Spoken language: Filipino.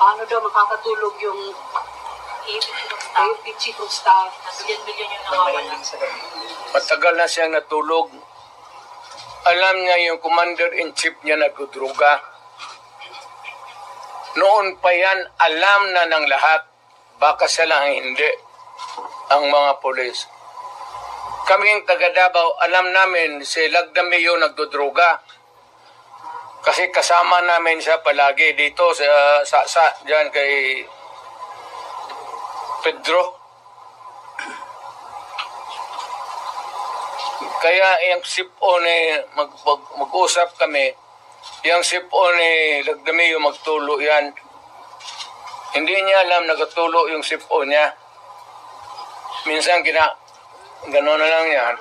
Paano daw makakatulog yung chief of staff? Bilyon yung nawawala. Matagal na siyang natulog. Alam niya yung commander-in-chief niya nagdudruga. Noon pa yan, alam na ng lahat. Baka siya lang hindi. Ang mga polis. Kaming taga Davao, alam namin si Lagdameo nagdudruga. Kasi kasama namin siya palagi dito sa diyan kay Pedro. Kaya yung sipon mag-usap kami, yung sipon Lagdameo magtulo yan. Hindi niya alam nagtulo yung sipon niya. Minsan gano'n na lang yan.